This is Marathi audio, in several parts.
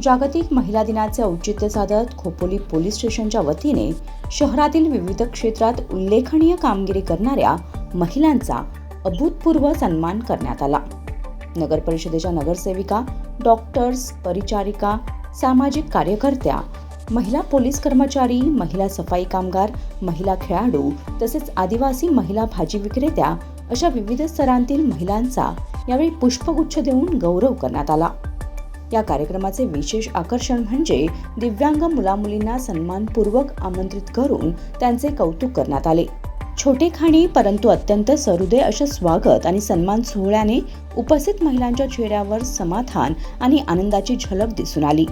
जागतिक महिला दिनाचे औचित्य साधत खोपोली पोलीस स्टेशनच्या वतीने शहरातील विविध क्षेत्रात उल्लेखनीय कामगिरी करणाऱ्या महिलांचा अभूतपूर्व सन्मान करण्यात आला। नगर परिषदेच्या नगरसेविका, डॉक्टर्स, परिचारिका, सामाजिक कार्यकर्त्या, महिला पोलीस कर्मचारी, महिला सफाई कामगार, महिला खेळाडू तसेच आदिवासी महिला भाजी विक्रेत्या अशा विविध स्तरांतील महिलांचा यावेळी पुष्पगुच्छ देऊन गौरव करण्यात आला। या कार्यक्रमाचे विशेष आकर्षण म्हणजे दिव्यांग मुलामुलींना सन्मानपूर्वक आमंत्रित करून त्यांचे कौतुक करण्यात आले। छोटेखानी परंतु अत्यंत सहृदय असे स्वागत आणि सन्मान सोहळ्याने उपस्थित महिलांच्या चेहऱ्यावर समाधान आणि आनंदाची झलक दिसून आली।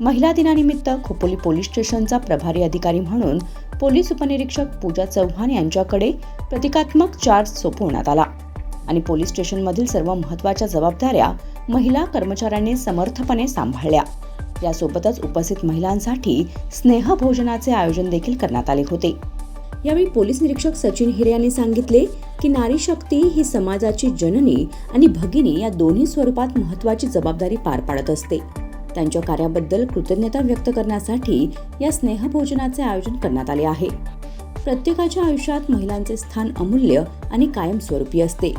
महिला दिनानिमित्त खोपोली पोलीस स्टेशनचा प्रभारी अधिकारी म्हणून पोलीस उपनिरीक्षक पूजा चव्हाण यांच्याकडे प्रतिकात्मक चार्ज सोपवण्यात आला आणि पोलीस स्टेशनमधील सर्व महत्त्वाच्या जबाबदाऱ्या महिला कर्मचाऱ्यांनी समर्थपणे सांभाळल्या। यासोबतच उपस्थित महिलांसाठी स्नेहभोजनाचे आयोजन देखील करण्यात आले होते। यावेळी पोलीस निरीक्षक सचिन हिरे यांनी सांगितले की नारी शक्ती ही समाजाची जननी आणि भगिनी या दोन्ही स्वरूपात महत्त्वाची जबाबदारी पार पाडत असते। त्यांच्या कार्याबद्दल कृतज्ञता व्यक्त करण्यासाठी या स्नेहभोजनाचे आयोजन करण्यात आले आहे। प्रत्येकाच्या आयुष्यात महिलांचे स्थान अमूल्य आणि कायमस्वरूपी असते,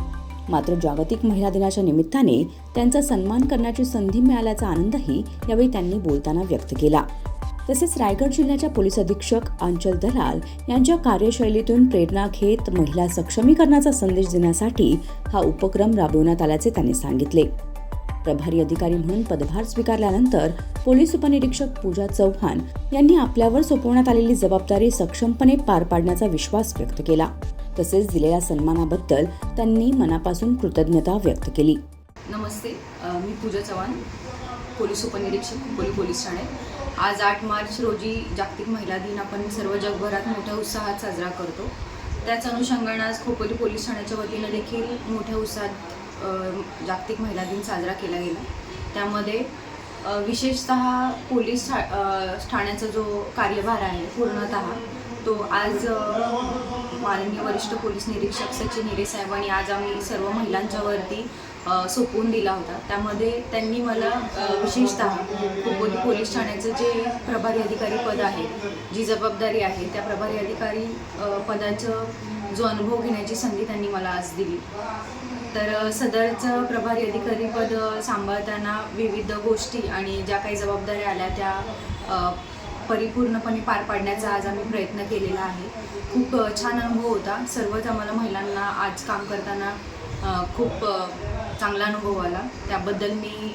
मात्र जागतिक महिला दिनाच्या निमित्ताने त्यांचा सन्मान करण्याची संधी मिळाल्याचा आनंदही यावेळी त्यांनी बोलताना व्यक्त केला। तसेच रायगड जिल्ह्याच्या पोलीस अधीक्षक अंचल दलाल यांच्या कार्यशैलीतून प्रेरणा घेत महिला सक्षमीकरणाचा संदेश देण्यासाठी हा उपक्रम राबवण्यात आल्याचे त्यांनी सांगितले। प्रभारी अधिकारी म्हणून पदभार स्वीकारल्यानंतर पोलीस उपनिरीक्षक पूजा चव्हाण यांनी आपल्यावर सोपवण्यात आलेली जबाबदारी सक्षमपणे पार पाडण्याचा विश्वास व्यक्त केला। तसेच दिलेल्या सन्मानाबद्दल त्यांनी मनापासून कृतज्ञता व्यक्त केली। नमस्ते, मी पूजा चव्हाण, पोलीस उपनिरीक्षक खोपोली पोलीस ठाणे। आज 8 मार्च रोजी जागतिक महिला दिन आपण सर्व जगभरात मोठ्या उत्साहात साजरा करतो। त्याच अनुषंगाने आज खोपोली पोलीस ठाण्याच्या वतीने देखील मोठ्या उत्साहात जागतिक महिला दिन साजरा केला गेला। त्यामध्ये विशेषतः पोलीस ठाण्याचा जो कार्यभार आहे पूर्णतः तो आज माननीय वरिष्ठ पोलीस निरीक्षक सचिन हिरे साहेबांनी आज आम्ही सर्व महिलांच्या वरती सोपवून दिला होता। त्यामध्ये त्यांनी मला विशेषतः खोपोली पोलीस ठाण्याचं जे प्रभारी अधिकारी पद आहे, जी जबाबदारी आहे, त्या प्रभारी अधिकारी पदाचं जो अनुभव घेण्याची संधी त्यांनी मला आज दिली। तर सदरचं प्रभारी अधिकारी पद सांभाळताना विविध गोष्टी आणि ज्या काही जबाबदाऱ्या आल्या त्या परिपूर्णपणे पार पाडण्याचा आज आम्ही प्रयत्न केलेला आहे। खूप छान अनुभव होता। सर्वच आम्हाला महिलांना आज काम करताना खूप चांगला अनुभव आला। त्याबद्दल मी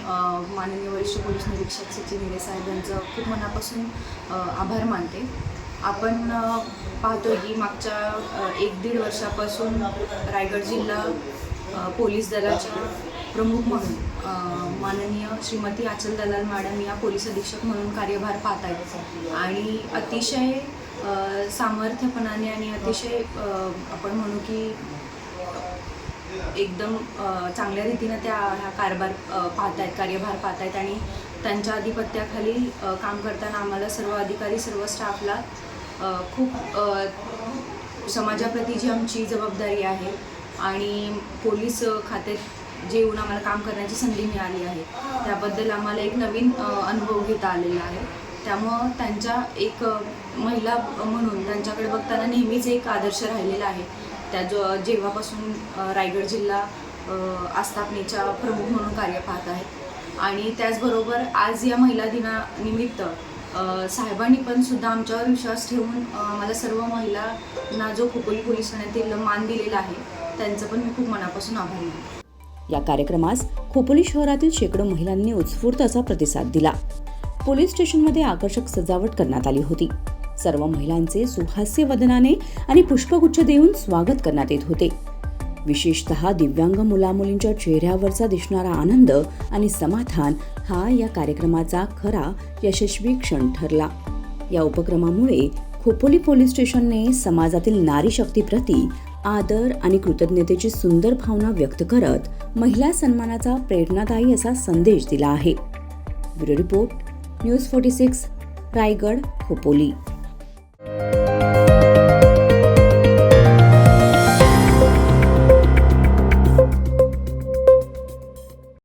माननीय वरिष्ठ पोलीस निरीक्षक सचिन हिरे साहेब यांचं खूप मनापासून आभार मानते। आपण पाहतो की मागच्या 1-1.5 वर्षापासून रायगड जिल्हा पोलीस दलाच्या प्रमुख म्हणून माननीय श्रीमती अंचल दलाल मॅडम या पोलीस अधीक्षक म्हणून कार्यभार पाहत आहेत आणि अतिशय सामर्थ्यपणाने आणि अतिशय आपण म्हणू की एकदम चांगल्या रीतीने त्या कार्यभार पाहत आहेत आणि त्यांच्या अधिपत्याखाली काम करताना आम्हाला सर्व अधिकारी, सर्व स्टाफला खूप समाजाप्रती जी आमची जबाबदारी आहे आणि पोलीस खात्यात जे येऊन आम्हाला काम करण्याची संधी मिळाली आहे त्याबद्दल आम्हाला एक नवीन अनुभव घेता आलेला आहे। त्यामुळं त्यांच्या एक महिला म्हणून त्यांच्याकडे बघताना नेहमीच एक आदर्श राहिलेला आहे। त्या जेव्हापासून रायगड जिल्हा आस्थापनेच्या प्रमुख म्हणून कार्य पाहत आहेत आणि त्याचबरोबर आज या महिला दिनानिमित्त साहेबांनी पण सुद्धा आमच्यावर विश्वास ठेवून आम्हाला सर्व महिलांना जो खोपोली पोलीस ठाण्यातील मान दिलेला आहे त्यांचं पण मी खूप मनापासून आभारी आहे। या कार्यक्रमास खोपोली शहरातील शेकडो महिलांनी उत्स्फूर्त असा प्रतिसाद दिला। पोलीस स्टेशनमध्ये आकर्षक सजावट करण्यात आली होती। सर्व महिलांचे सुहास्य वदनाने आणि पुष्पगुच्छ देऊन स्वागत करण्यात येत होते। विशेषतः दिव्यांग मुलामुलींच्या चेहऱ्यावरचा दिसणारा आनंद आणि समाधान हा या कार्यक्रमाचा खरा यशस्वी क्षण ठरला। या उपक्रमामुळे खोपोली पोलीस स्टेशनने समाजातील नारी शक्तीप्रती आदर आणि कृतज्ञतेची सुंदर भावना व्यक्त करत महिला सन्मानाचा प्रेरणादायी असा संदेश दिला आहे। Bureau report, news 46, Raigad, Khopoli.